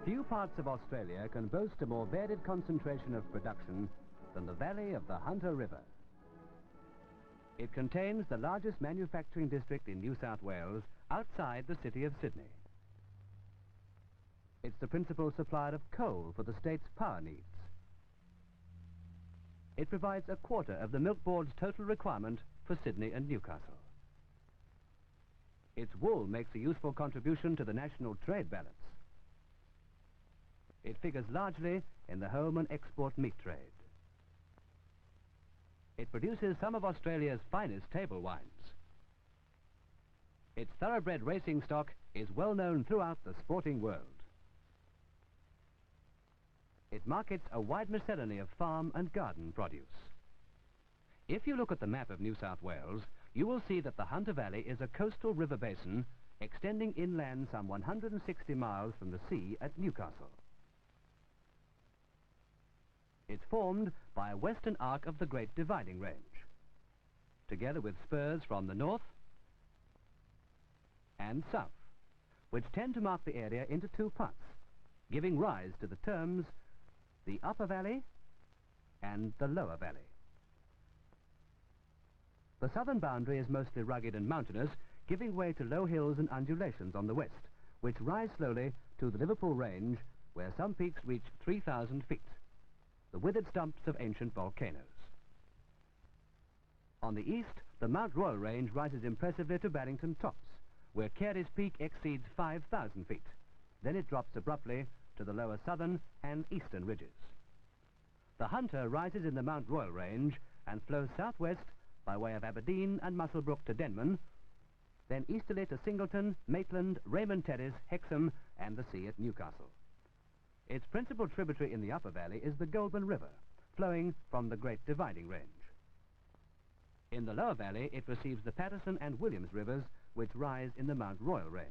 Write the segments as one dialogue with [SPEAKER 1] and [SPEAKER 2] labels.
[SPEAKER 1] Few parts of Australia can boast a more varied concentration of production than the valley of the Hunter River. It contains the largest manufacturing district in New South Wales outside the city of Sydney. It's the principal supplier of coal for the state's power needs. It provides a quarter of the Milk Board's total requirement for Sydney and Newcastle. Its wool makes a useful contribution to the national trade balance. It figures largely in the home and export meat trade. It produces some of Australia's finest table wines. Its thoroughbred racing stock is well known throughout the sporting world. It markets a wide miscellany of farm and garden produce. If you look at the map of New South Wales, you will see that the Hunter Valley is a coastal river basin extending inland some 160 miles from the sea at Newcastle. It's formed by a western arc of the Great Dividing Range, together with spurs from the north and south, which tend to mark the area into two parts, giving rise to the terms the Upper Valley and the Lower Valley. The southern boundary is mostly rugged and mountainous, giving way to low hills and undulations on the west, which rise slowly to the Liverpool Range, where some peaks reach 3,000 feet, the withered stumps of ancient volcanoes. On the east, the Mount Royal Range rises impressively to Barrington Tops, where Carey's Peak exceeds 5,000 feet. Then it drops abruptly to the lower southern and eastern ridges. The Hunter rises in the Mount Royal Range and flows southwest by way of Aberdeen and Muswellbrook to Denman, then easterly to Singleton, Maitland, Raymond Terrace, Hexham and the sea at Newcastle. Its principal tributary in the Upper Valley is the Goulburn River, flowing from the Great Dividing Range. In the Lower Valley, it receives the Patterson and Williams rivers, which rise in the Mount Royal Range.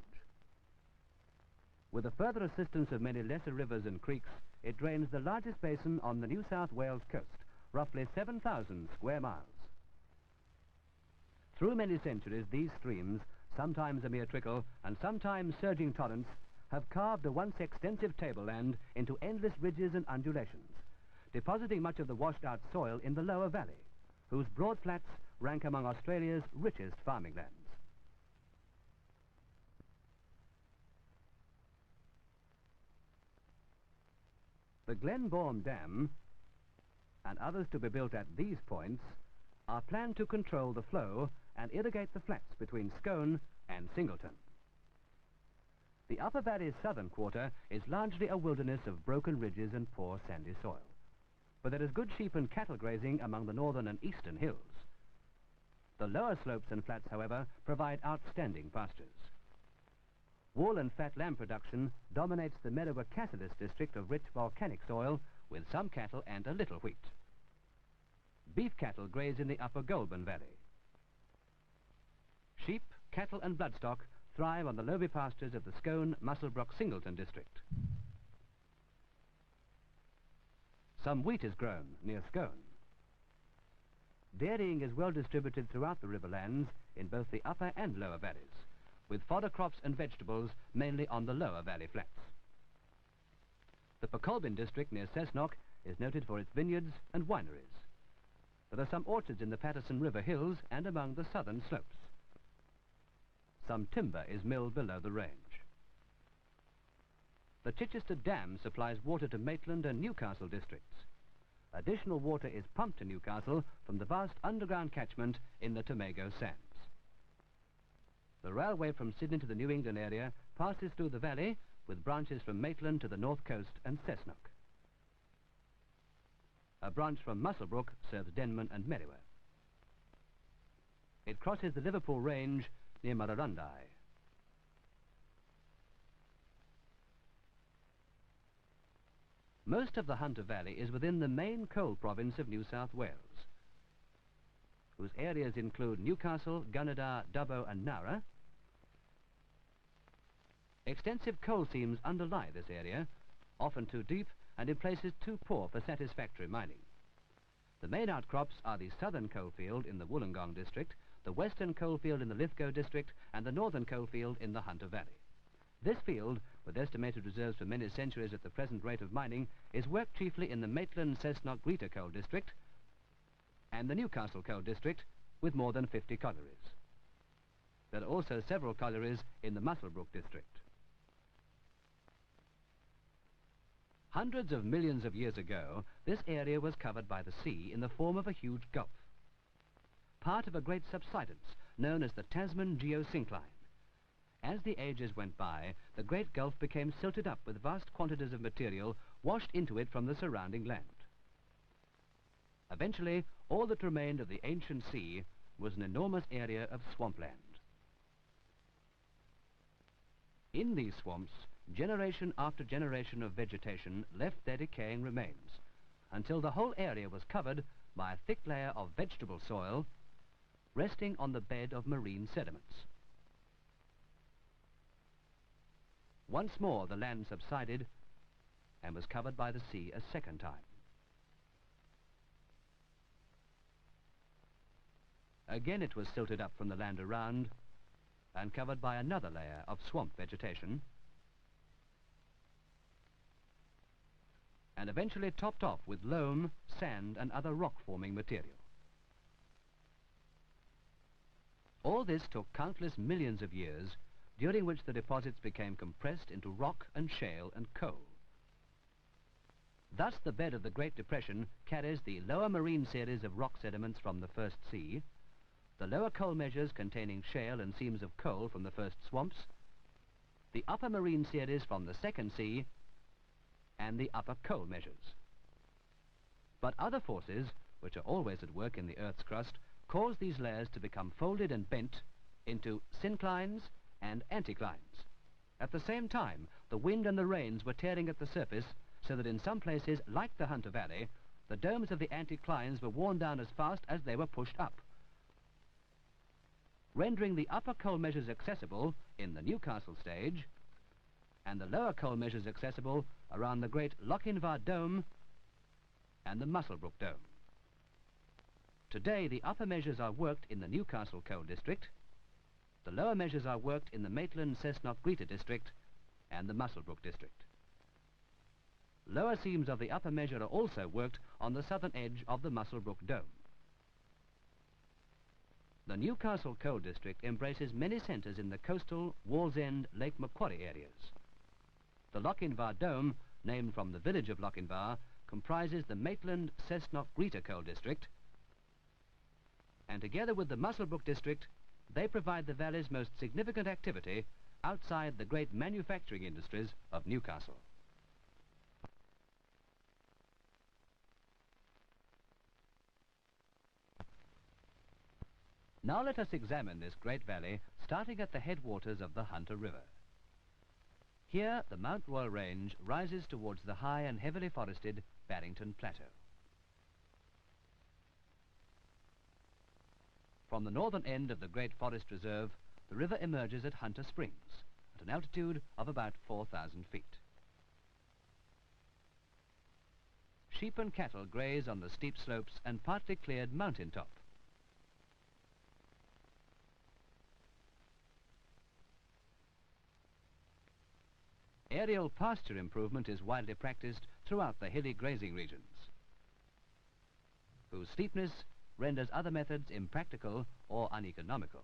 [SPEAKER 1] With the further assistance of many lesser rivers and creeks, it drains the largest basin on the New South Wales coast, roughly 7,000 square miles. Through many centuries, these streams, sometimes a mere trickle and sometimes surging torrents, have carved a once extensive tableland into endless ridges and undulations, depositing much of the washed-out soil in the Lower Valley, whose broad flats rank among Australia's richest farming lands. The Glenborn Dam, and others to be built at these points, are planned to control the flow and irrigate the flats between Scone and Singleton. The Upper Valley's southern quarter is largely a wilderness of broken ridges and poor sandy soil, but there is good sheep and cattle grazing among the northern and eastern hills. The lower slopes and flats, however, provide outstanding pastures. Wool and fat lamb production dominates the Merriwa-Cassilis district of rich volcanic soil, with some cattle and a little wheat. Beef cattle graze in the upper Goulburn Valley. Sheep, cattle and bloodstock thrive on the loamy pastures of the Scone, Muswellbrook, Singleton district. Some wheat is grown near Scone. Dairying is well distributed throughout the riverlands in both the upper and lower valleys, with fodder crops and vegetables mainly on the lower valley flats. The Pacolbin district near Cessnock is noted for its vineyards and wineries. There are some orchards in the Patterson River hills and among the southern slopes. Some timber is milled below the range. The Chichester Dam supplies water to Maitland and Newcastle districts. Additional water is pumped to Newcastle from the vast underground catchment in the Tomago Sands. The railway from Sydney to the New England area passes through the valley, with branches from Maitland to the north coast and Cessnock. A branch from Muswellbrook serves Denman and Merriwa. It crosses the Liverpool Range near Murrurundi. Most of the Hunter Valley is within the main coal province of New South Wales, whose areas include Newcastle, Gunnedah, Dubbo and Nowra. Extensive coal seams underlie this area, often too deep and in places too poor for satisfactory mining. The main outcrops are the southern coalfield in the Wollongong district, the western coalfield in the Lithgow district and the northern coalfield in the Hunter Valley. This field with estimated reserves for many centuries at the present rate of mining, is worked chiefly in the Maitland-Cessnock-Greta coal district and the Newcastle coal district, with more than 50 collieries. There are also several collieries in the Musselbrook district. Hundreds of millions of years ago, this area was covered by the sea in the form of a huge gulf, part of a great subsidence known as the Tasman geosyncline. As the ages went by, the great gulf became silted up with vast quantities of material washed into it from the surrounding land. Eventually, all that remained of the ancient sea was an enormous area of swampland. In these swamps, generation after generation of vegetation left their decaying remains, until the whole area was covered by a thick layer of vegetable soil resting on the bed of marine sediments. Once more the land subsided and was covered by the sea a second time. Again it was silted up from the land around and covered by another layer of swamp vegetation, and eventually topped off with loam, sand and other rock-forming material. All this took countless millions of years, during which the deposits became compressed into rock and shale and coal. Thus the bed of the Great Depression carries the lower marine series of rock sediments from the first sea, the lower coal measures containing shale and seams of coal from the first swamps, the upper marine series from the second sea, and the upper coal measures. But other forces, which are always at work in the Earth's crust, cause these layers to become folded and bent into synclines and anticlines. At the same time, the wind and the rains were tearing at the surface, so that in some places, like the Hunter Valley, the domes of the anticlines were worn down as fast as they were pushed up, rendering the upper coal measures accessible in the Newcastle stage and the lower coal measures accessible around the great Lochinvar Dome and the Musselbrook Dome. Today the upper measures are worked in the Newcastle coal district, the lower measures are worked in the Maitland-Cessnock-Greta district and the Musselbrook district. Lower seams of the upper measure are also worked on the southern edge of the Musselbrook Dome. The Newcastle coal district embraces many centres in the coastal, Wallsend, Lake Macquarie areas. The Lochinvar Dome, named from the village of Lochinvar, comprises the Maitland-Cessnock-Greta coal district, and together with the Musselbrook district, they provide the valley's most significant activity outside the great manufacturing industries of Newcastle. Now let us examine this great valley, starting at the headwaters of the Hunter River. Here, the Mount Royal Range rises towards the high and heavily forested Barrington Plateau. From the northern end of the Great Forest Reserve, the river emerges at Hunter Springs, at an altitude of about 4,000 feet. Sheep and cattle graze on the steep slopes and partly cleared mountain top. Aerial pasture improvement is widely practiced throughout the hilly grazing regions, whose steepness renders other methods impractical or uneconomical.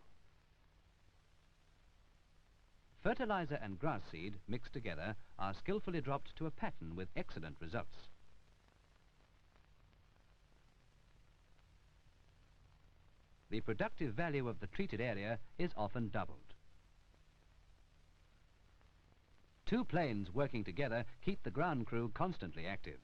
[SPEAKER 1] Fertilizer and grass seed, mixed together, are skillfully dropped to a pattern with excellent results. The productive value of the treated area is often doubled. Two planes working together keep the ground crew constantly active.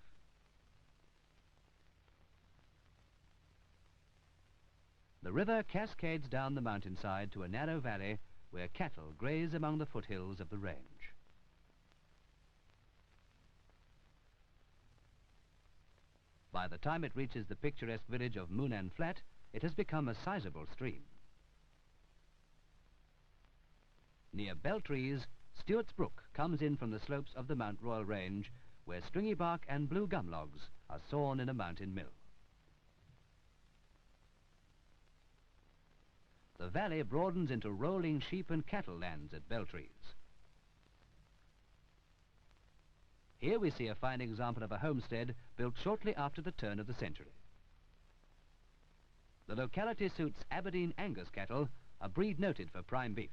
[SPEAKER 1] The river cascades down the mountainside to a narrow valley where cattle graze among the foothills of the range. By the time it reaches the picturesque village of Moonan Flat, it has become a sizable stream. Near Beltrees, Stewart's Brook comes in from the slopes of the Mount Royal Range, where stringy bark and blue gum logs are sawn in a mountain mill. The valley broadens into rolling sheep and cattle lands at Beltrees. Here we see a fine example of a homestead built shortly after the turn of the century. The locality suits Aberdeen Angus cattle, a breed noted for prime beef.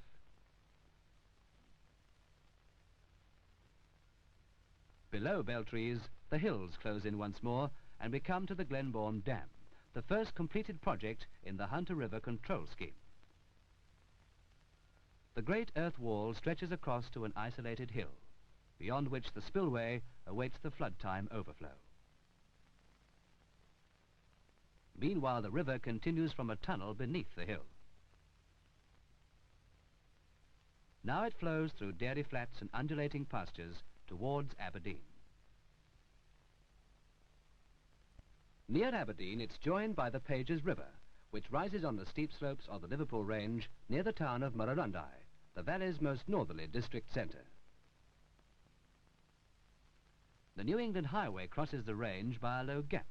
[SPEAKER 1] Below Beltrees, the hills close in once more and we come to the Glenbourne Dam, the first completed project in the Hunter River control scheme. The great earth wall stretches across to an isolated hill, beyond which the spillway awaits the flood time overflow. Meanwhile, the river continues from a tunnel beneath the hill. Now it flows through dairy flats and undulating pastures towards Aberdeen. Near Aberdeen, it's joined by the Pages River, which rises on the steep slopes of the Liverpool Range near the town of Murrurundi, the valley's most northerly district centre. The New England Highway crosses the range by a low gap.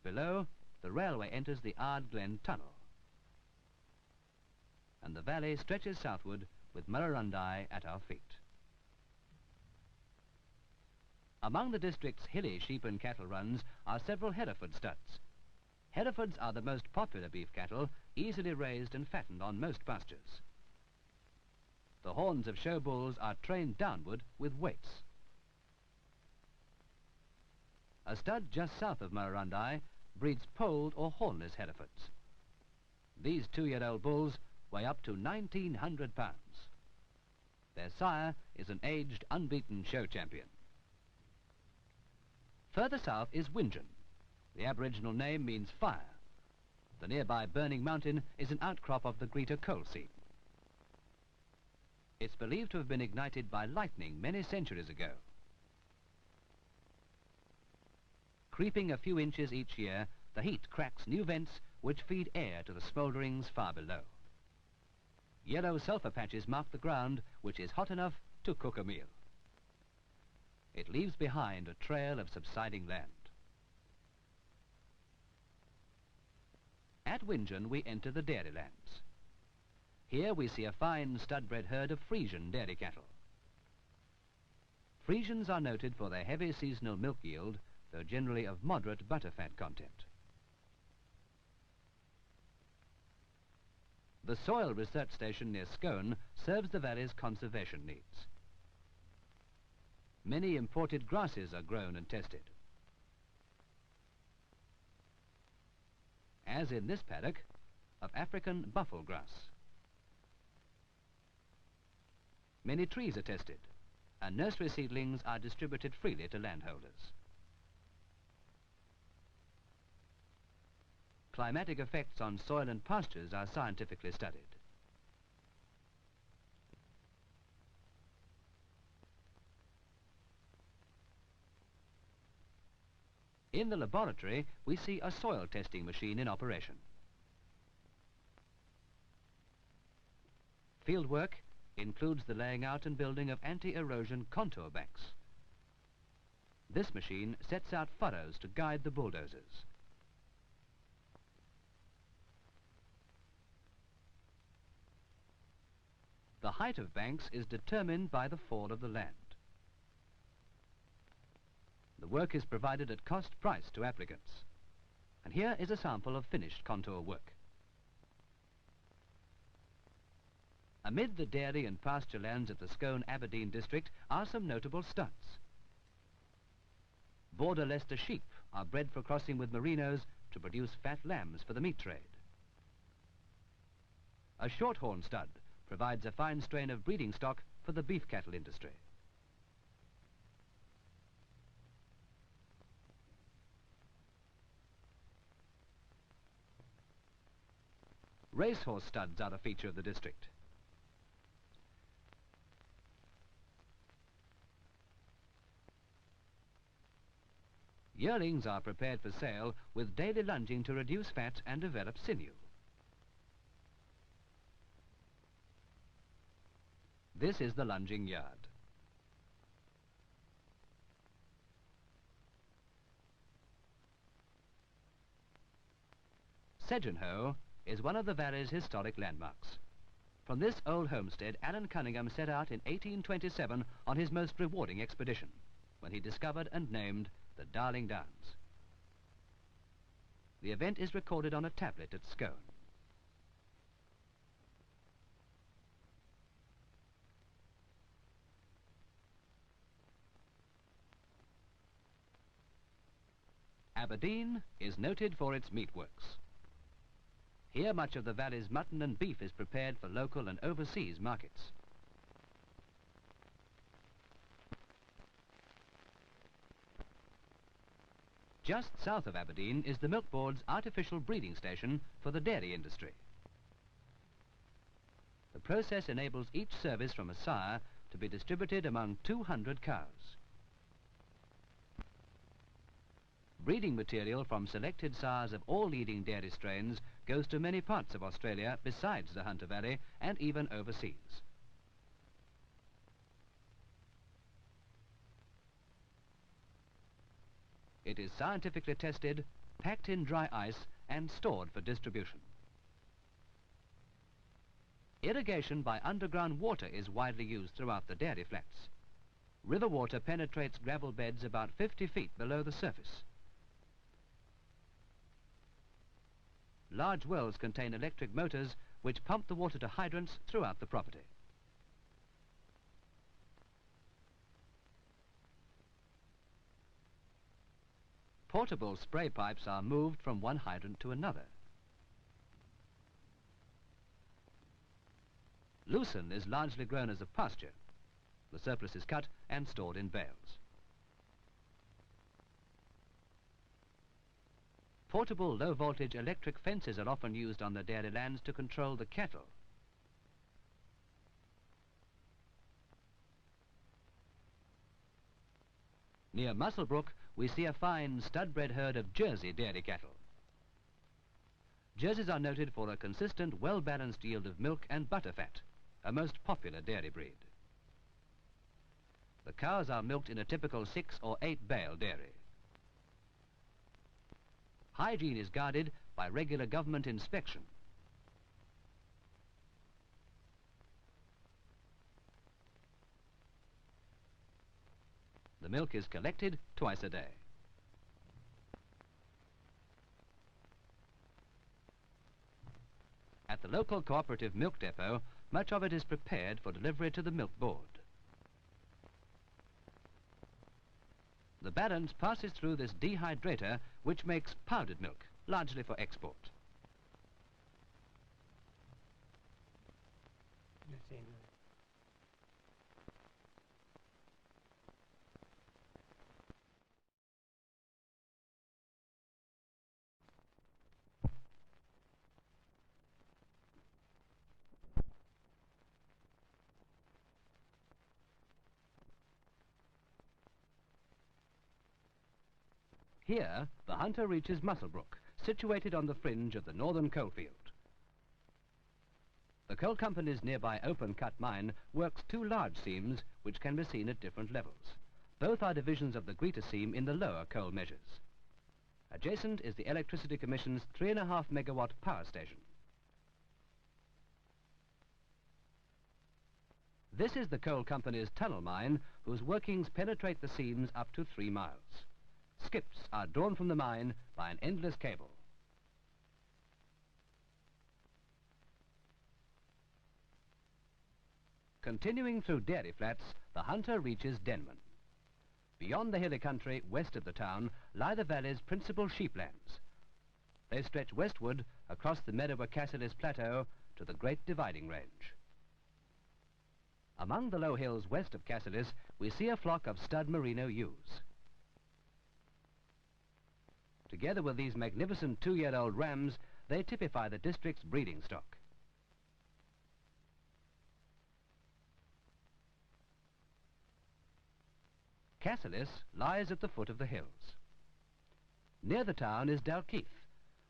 [SPEAKER 1] Below, the railway enters the Ard Glen Tunnel, and the valley stretches southward with Murrurundi at our feet. Among the district's hilly sheep and cattle runs are several Hereford studs. Herefords are the most popular beef cattle, easily raised and fattened on most pastures. The horns of show bulls are trained downward with weights. A stud just south of Murrurundi breeds polled or hornless Herefords. These 2-year-old bulls weigh up to 1,900 pounds. Their sire is an aged, unbeaten show champion. Further south is Wingen. The Aboriginal name means fire. The nearby burning mountain is an outcrop of the Greta coal seam. It's believed to have been ignited by lightning many centuries ago. Creeping a few inches each year, the heat cracks new vents which feed air to the smoulderings far below. Yellow sulphur patches mark the ground, which is hot enough to cook a meal. It leaves behind a trail of subsiding land. At Wingen we enter the dairy lands. Here we see a fine stud-bred herd of Frisian dairy cattle. Frisians are noted for their heavy seasonal milk yield, though generally of moderate butterfat content. The Soil Research Station near Scone serves the valley's conservation needs. Many imported grasses are grown and tested. As in this paddock of African buffel grass. Many trees are tested, and nursery seedlings are distributed freely to landholders. Climatic effects on soil and pastures are scientifically studied. In the laboratory, we see a soil testing machine in operation. Field work includes the laying out and building of anti-erosion contour banks. This machine sets out furrows to guide the bulldozers. The height of banks is determined by the fall of the land. The work is provided at cost price to applicants. And here is a sample of finished contour work. Amid the dairy and pasture lands of the Scone-Aberdeen district are some notable studs. Border Leicester sheep are bred for crossing with merinos to produce fat lambs for the meat trade. A shorthorn stud provides a fine strain of breeding stock for the beef cattle industry. Racehorse studs are the feature of the district. Yearlings are prepared for sale with daily lunging to reduce fat and develop sinew. This is the lunging yard. Sedgenhoe is one of the valley's historic landmarks. From this old homestead, Alan Cunningham set out in 1827 on his most rewarding expedition, when he discovered and named the Darling Downs. The event is recorded on a tablet at Scone. Aberdeen is noted for its meatworks. Here much of the valley's mutton and beef is prepared for local and overseas markets. Just south of Aberdeen is the Milk Board's artificial breeding station for the dairy industry. The process enables each service from a sire to be distributed among 200 cows. Breeding material from selected sires of all leading dairy strains goes to many parts of Australia besides the Hunter Valley and even overseas. It is scientifically tested, packed in dry ice and stored for distribution. Irrigation by underground water is widely used throughout the dairy flats. River water penetrates gravel beds about 50 feet below the surface. Large wells contain electric motors which pump the water to hydrants throughout the property. Portable spray pipes are moved from one hydrant to another. Lucerne is largely grown as a pasture. The surplus is cut and stored in bales. Portable low-voltage electric fences are often used on the dairy lands to control the cattle. Near Musselbrook, we see a fine stud-bred herd of Jersey dairy cattle. Jerseys are noted for a consistent, well-balanced yield of milk and butter fat, a most popular dairy breed. The cows are milked in a typical 6 or 8 bale dairy. Hygiene is guarded by regular government inspection. The milk is collected twice a day. At the local cooperative milk depot, much of it is prepared for delivery to the milk board. The balance passes through this dehydrator, which makes powdered milk, largely for export. Here, the hunter reaches Musselbrook, situated on the fringe of the northern coalfield. The coal company's nearby open-cut mine works 2 large seams which can be seen at different levels. Both are divisions of the Greta seam in the lower coal measures. Adjacent is the Electricity Commission's 3.5 megawatt power station. This is the coal company's tunnel mine, whose workings penetrate the seams up to 3 miles. Skips are drawn from the mine by an endless cable. Continuing through dairy flats, the hunter reaches Denman. Beyond the hilly country west of the town lie the valley's principal sheeplands. They stretch westward across the Meadowa-Cassilis Plateau to the Great Dividing Range. Among the low hills west of Cassilis, we see a flock of stud merino ewes. Together with these magnificent 2-year-old rams, they typify the district's breeding stock. Cassilis lies at the foot of the hills. Near the town is Dalkeith,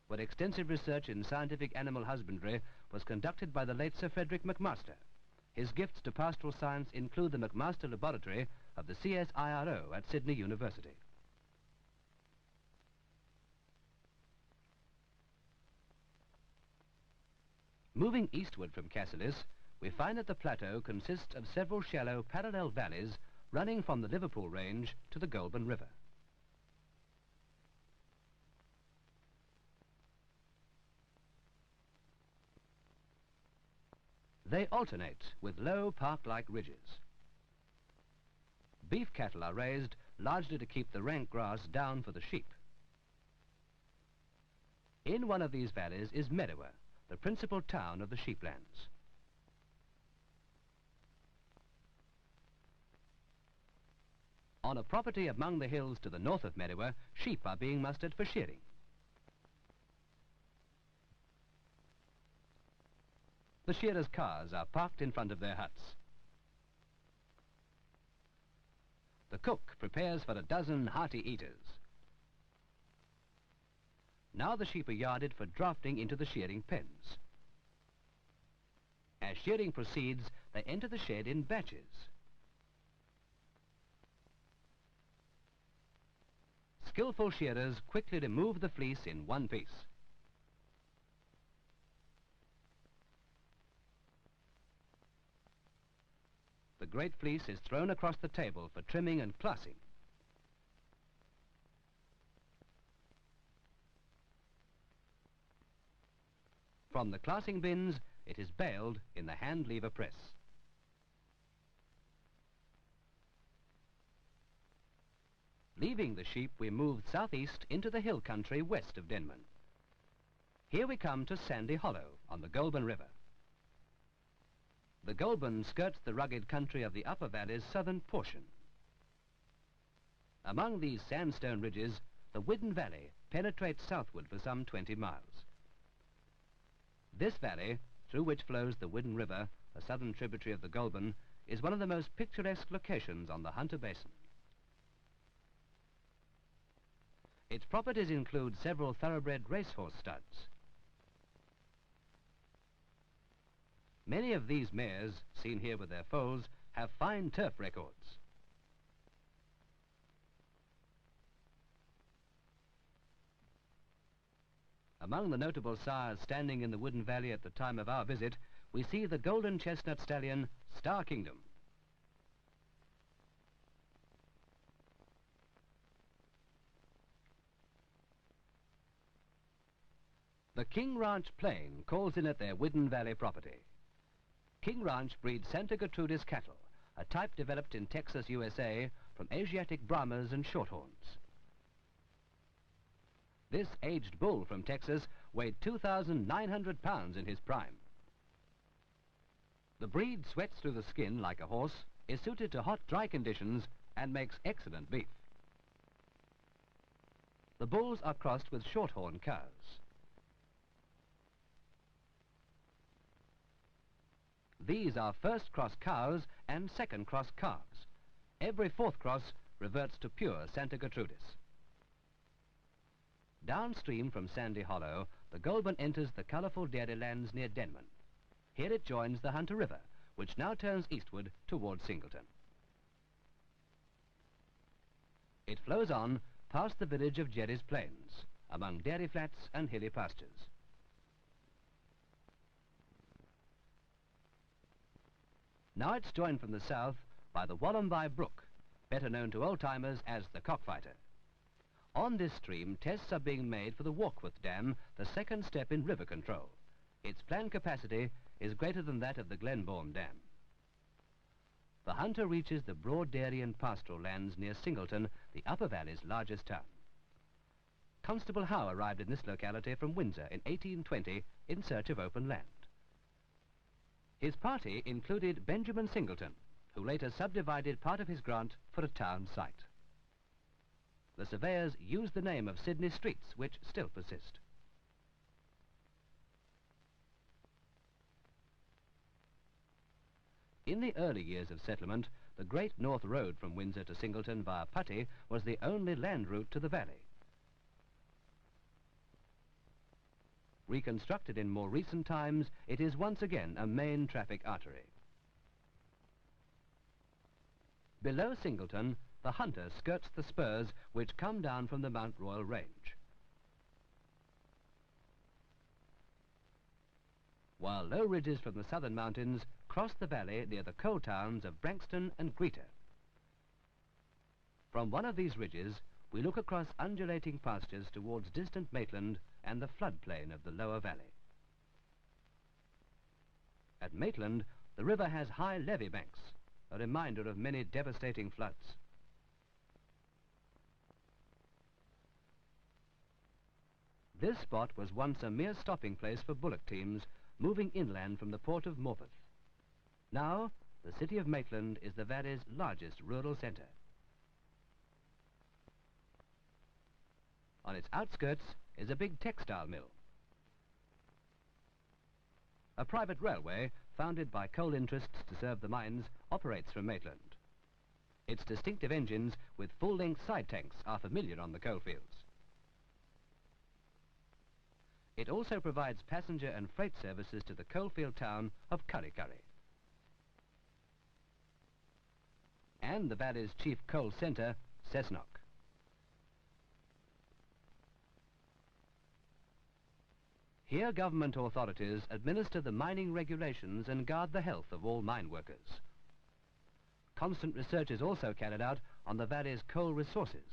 [SPEAKER 1] where extensive research in scientific animal husbandry was conducted by the late Sir Frederick McMaster. His gifts to pastoral science include the McMaster Laboratory of the CSIRO at Sydney University. Moving eastward from Cassilis, we find that the plateau consists of several shallow parallel valleys running from the Liverpool Range to the Goulburn River. They alternate with low park-like ridges. Beef cattle are raised largely to keep the rank grass down for the sheep. In one of these valleys is Meadower, the principal town of the sheeplands. On a property among the hills to the north of Meadower, sheep are being mustered for shearing. The shearers' cars are parked in front of their huts. The cook prepares for a dozen hearty eaters. Now the sheep are yarded for drafting into the shearing pens. As shearing proceeds, they enter the shed in batches. Skillful shearers quickly remove the fleece in one piece. The great fleece is thrown across the table for trimming and classing. From the classing bins, it is baled in the hand lever press. Leaving the sheep, we move southeast into the hill country west of Denman. Here we come to Sandy Hollow on the Goulburn River. The Goulburn skirts the rugged country of the upper valley's southern portion. Among these sandstone ridges, the Widden Valley penetrates southward for some 20 miles. This valley, through which flows the Widden River, a southern tributary of the Goulburn, is one of the most picturesque locations on the Hunter Basin. Its properties include several thoroughbred racehorse studs. Many of these mares, seen here with their foals, have fine turf records. Among the notable sires standing in the Widden Valley at the time of our visit, we see the golden chestnut stallion, Star Kingdom. The King Ranch Plain calls in at their Widden Valley property. King Ranch breeds Santa Gertrudis cattle, a type developed in Texas, USA, from Asiatic Brahmas and Shorthorns. This aged bull from Texas weighed 2,900 pounds in his prime. The breed sweats through the skin like a horse, is suited to hot, dry conditions, and makes excellent beef. The bulls are crossed with Shorthorn cows. These are first cross cows and second cross calves. Every fourth cross reverts to pure Santa Gertrudis. Downstream from Sandy Hollow, the Goulburn enters the colourful dairy lands near Denman. Here it joins the Hunter River, which now turns eastward towards Singleton. It flows on past the village of Jerry's Plains, among dairy flats and hilly pastures. Now it's joined from the south by the Wollombi Brook, better known to old-timers as the Cockfighter. On this stream, tests are being made for the Warkworth Dam, the second step in river control. Its planned capacity is greater than that of the Glenbourne Dam. The Hunter reaches the broad dairy and pastoral lands near Singleton, the Upper Valley's largest town. Constable Howe arrived in this locality from Windsor in 1820 in search of open land. His party included Benjamin Singleton, who later subdivided part of his grant for a town site. The surveyors used the name of Sydney streets, which still persist. In the early years of settlement, the Great North Road from Windsor to Singleton via Putty was the only land route to the valley. Reconstructed in more recent times, it is once again a main traffic artery. Below Singleton, the Hunter skirts the spurs which come down from the Mount Royal Range. While low ridges from the southern mountains cross the valley near the coal towns of Branxton and Greta. From one of these ridges, we look across undulating pastures towards distant Maitland and the floodplain of the lower valley. At Maitland, the river has high levee banks, a reminder of many devastating floods. This spot was once a mere stopping place for bullock teams moving inland from the port of Morpeth. Now, the city of Maitland is the valley's largest rural centre. On its outskirts is a big textile mill. A private railway, founded by coal interests to serve the mines, operates from Maitland. Its distinctive engines with full-length side tanks are familiar on the coalfields. It also provides passenger and freight services to the coalfield town of Kurri. And the valley's chief coal centre, Cessnock. Here government authorities administer the mining regulations and guard the health of all mine workers. Constant research is also carried out on the valley's coal resources.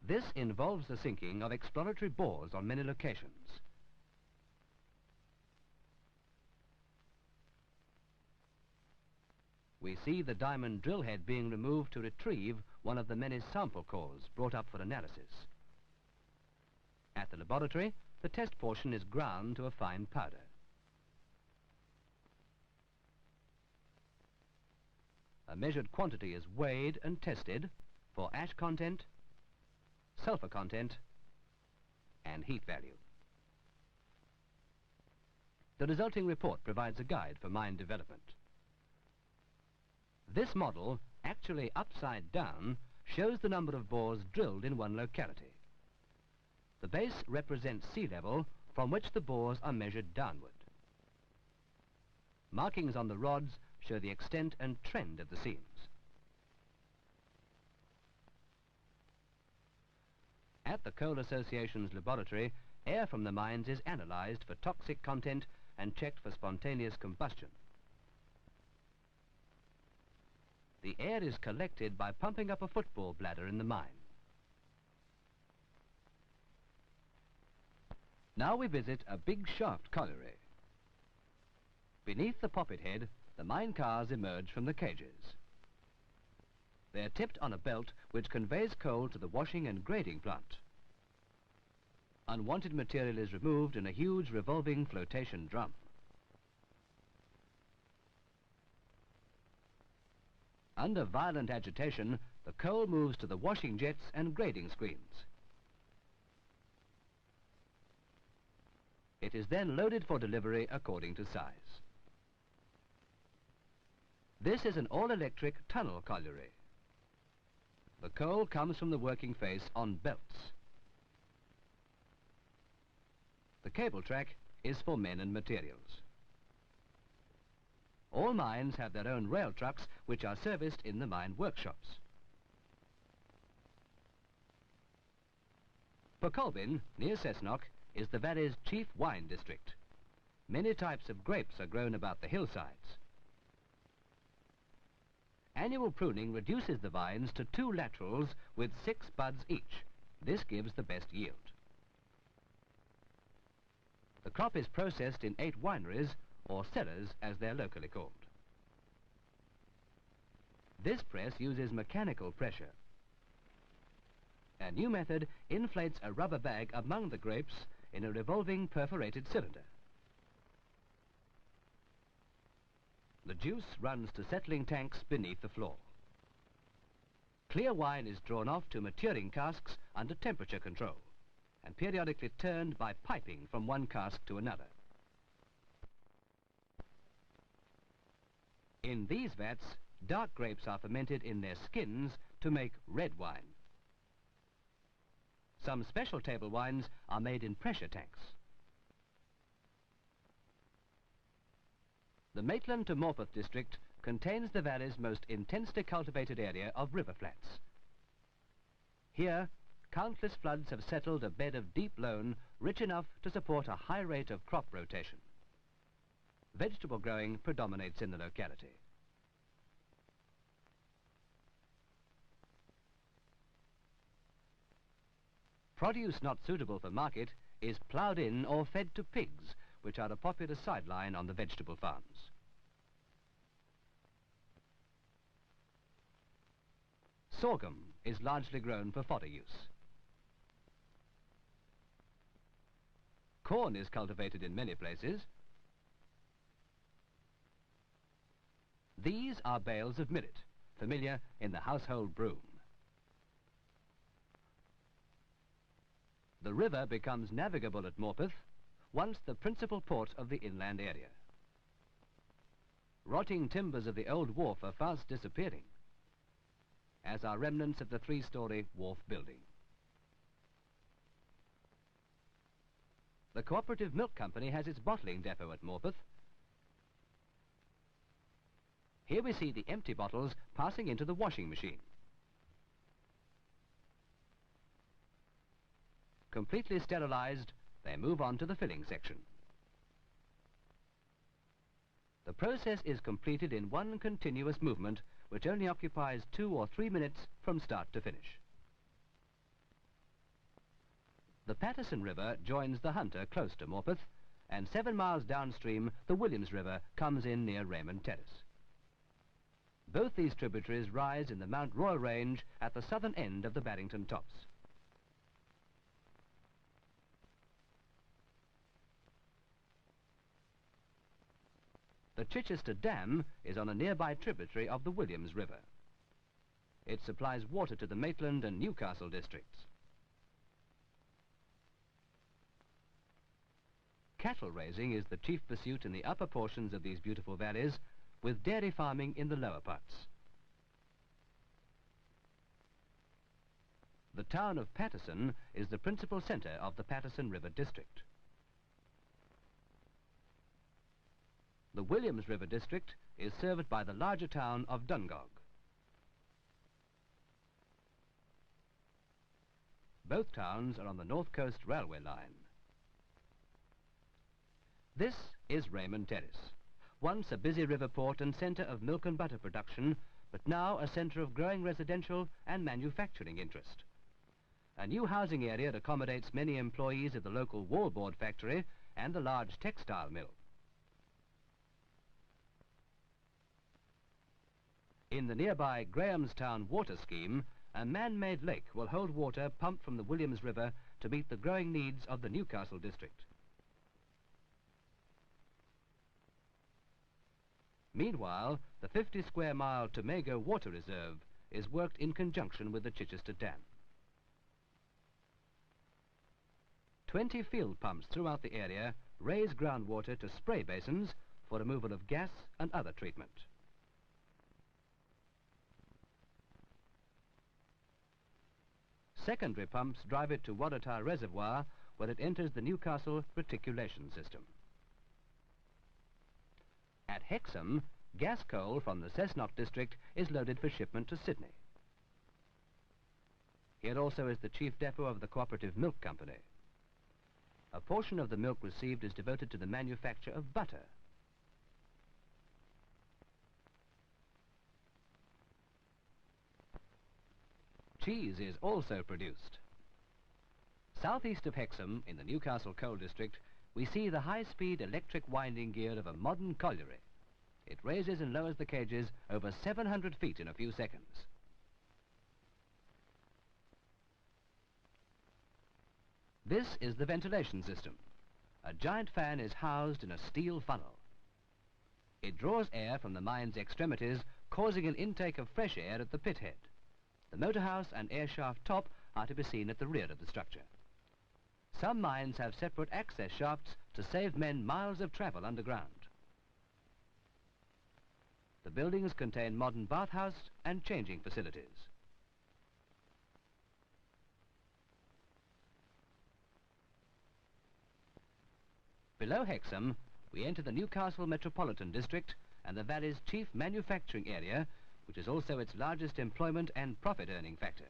[SPEAKER 1] This involves the sinking of exploratory bores on many locations. We see the diamond drill head being removed to retrieve one of the many sample cores brought up for analysis. At the laboratory, the test portion is ground to a fine powder. A measured quantity is weighed and tested for ash content, sulfur content, and heat value. The resulting report provides a guide for mine development. This model, actually upside down, shows the number of bores drilled in one locality. The base represents sea level from which the bores are measured downward. Markings on the rods show the extent and trend of the seams. At the Coal Association's laboratory, air from the mines is analysed for toxic content and checked for spontaneous combustion. The air is collected by pumping up a football bladder in the mine. Now we visit a big shaft colliery. Beneath the poppet head, the mine cars emerge from the cages. They are tipped on a belt which conveys coal to the washing and grading plant. Unwanted material is removed in a huge revolving flotation drum. Under violent agitation, the coal moves to the washing jets and grading screens. It is then loaded for delivery according to size. This is an all-electric tunnel colliery. The coal comes from the working face on belts. The cable track is for men and materials. All mines have their own rail trucks which are serviced in the mine workshops. Colbin, near Cessnock, is the valley's chief wine district. Many types of grapes are grown about the hillsides. Annual pruning reduces the vines to 2 laterals with 6 buds each. This gives the best yield. The crop is processed in 8 wineries, or cellars as they're locally called. This press uses mechanical pressure. A new method inflates a rubber bag among the grapes in a revolving perforated cylinder. The juice runs to settling tanks beneath the floor. Clear wine is drawn off to maturing casks under temperature control and periodically turned by piping from one cask to another. In these vats, dark grapes are fermented in their skins to make red wine. Some special table wines are made in pressure tanks. The Maitland to Morpeth district contains the valley's most intensely cultivated area of river flats. Here, countless floods have settled a bed of deep loam rich enough to support a high rate of crop rotation. Vegetable growing predominates in the locality. Produce not suitable for market is ploughed in or fed to pigs, which are a popular sideline on the vegetable farms. Sorghum is largely grown for fodder use. Corn is cultivated in many places. These are bales of millet, familiar in the household broom. The river becomes navigable at Morpeth, once the principal port of the inland area. Rotting timbers of the old wharf are fast disappearing, as are remnants of the three-storey wharf building. The Cooperative Milk Company has its bottling depot at Morpeth. Here we see the empty bottles passing into the washing machine. Completely sterilized, they move on to the filling section. The process is completed in one continuous movement, which only occupies 2 or 3 minutes from start to finish. The Patterson River joins the Hunter close to Morpeth, and 7 miles downstream the Williams River comes in near Raymond Terrace. Both these tributaries rise in the Mount Royal Range at the southern end of the Barrington Tops. The Chichester Dam is on a nearby tributary of the Williams River. It supplies water to the Maitland and Newcastle districts. Cattle raising is the chief pursuit in the upper portions of these beautiful valleys, with dairy farming in the lower parts. The town of Patterson is the principal centre of the Patterson River district. The Williams River district is served by the larger town of Dungog. Both towns are on the North Coast Railway line. This is Raymond Terrace, once a busy river port and centre of milk and butter production, but now a centre of growing residential and manufacturing interest. A new housing area accommodates many employees of the local wallboard factory and the large textile mill. In the nearby Grahamstown water scheme, a man-made lake will hold water pumped from the Williams River to meet the growing needs of the Newcastle district. Meanwhile, the 50-square-mile Tomago Water Reserve is worked in conjunction with the Chichester Dam. 20 field pumps throughout the area raise groundwater to spray basins for removal of gas and other treatment. Secondary pumps drive it to Waratah Reservoir, where it enters the Newcastle reticulation system. At Hexham, gas coal from the Cessnock district is loaded for shipment to Sydney. Here also is the chief depot of the Cooperative Milk Company. A portion of the milk received is devoted to the manufacture of butter. Cheese is also produced. Southeast of Hexham, in the Newcastle Coal District, we see the high-speed electric winding gear of a modern colliery. It raises and lowers the cages over 700 feet in a few seconds. This is the ventilation system. A giant fan is housed in a steel funnel. It draws air from the mine's extremities, causing an intake of fresh air at the pit head. The motor house and air shaft top are to be seen at the rear of the structure. Some mines have separate access shafts to save men miles of travel underground. The buildings contain modern bathhouse and changing facilities. Below Hexham, we enter the Newcastle Metropolitan District and the valley's chief manufacturing area, which is also its largest employment and profit-earning factor.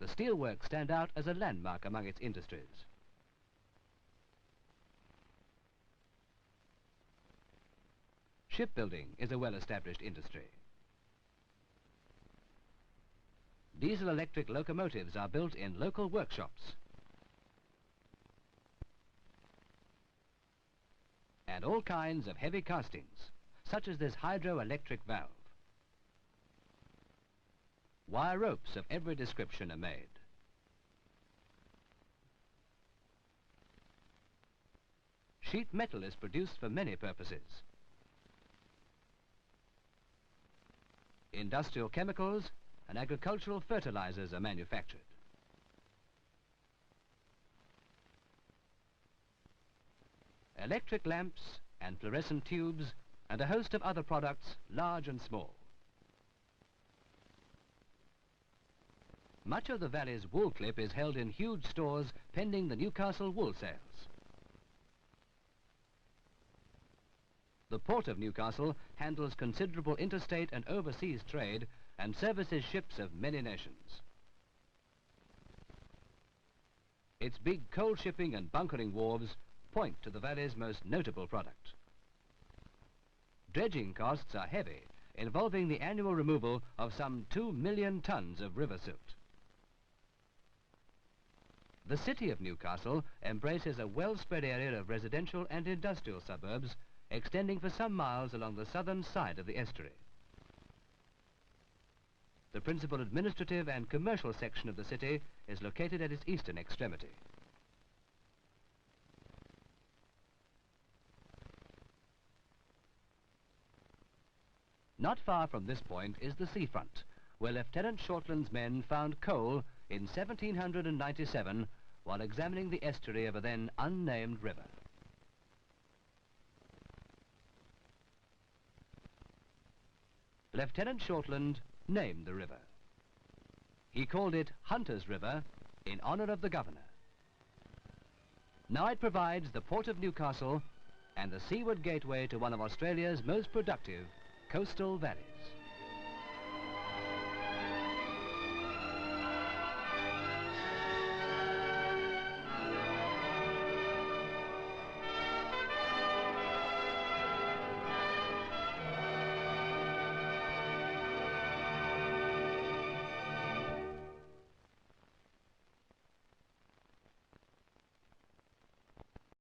[SPEAKER 1] The steelworks stand out as a landmark among its industries. Shipbuilding is a well-established industry. Diesel-electric locomotives are built in local workshops. And all kinds of heavy castings, such as this hydroelectric valve. Wire ropes of every description are made. Sheet metal is produced for many purposes. Industrial chemicals and agricultural fertilizers are manufactured. Electric lamps and fluorescent tubes and a host of other products, large and small. Much of the valley's wool clip is held in huge stores pending the Newcastle wool sales. The port of Newcastle handles considerable interstate and overseas trade and services ships of many nations. Its big coal shipping and bunkering wharves point to the valley's most notable product. Dredging costs are heavy, involving the annual removal of some 2 million tons of river silt. The city of Newcastle embraces a well-spread area of residential and industrial suburbs extending for some miles along the southern side of the estuary. The principal administrative and commercial section of the city is located at its eastern extremity. Not far from this point is the seafront, where Lieutenant Shortland's men found coal in 1797 while examining the estuary of a then unnamed river. Lieutenant Shortland named the river. He called it Hunter's River in honor of the governor. Now it provides the port of Newcastle and the seaward gateway to one of Australia's most productive coastal valleys.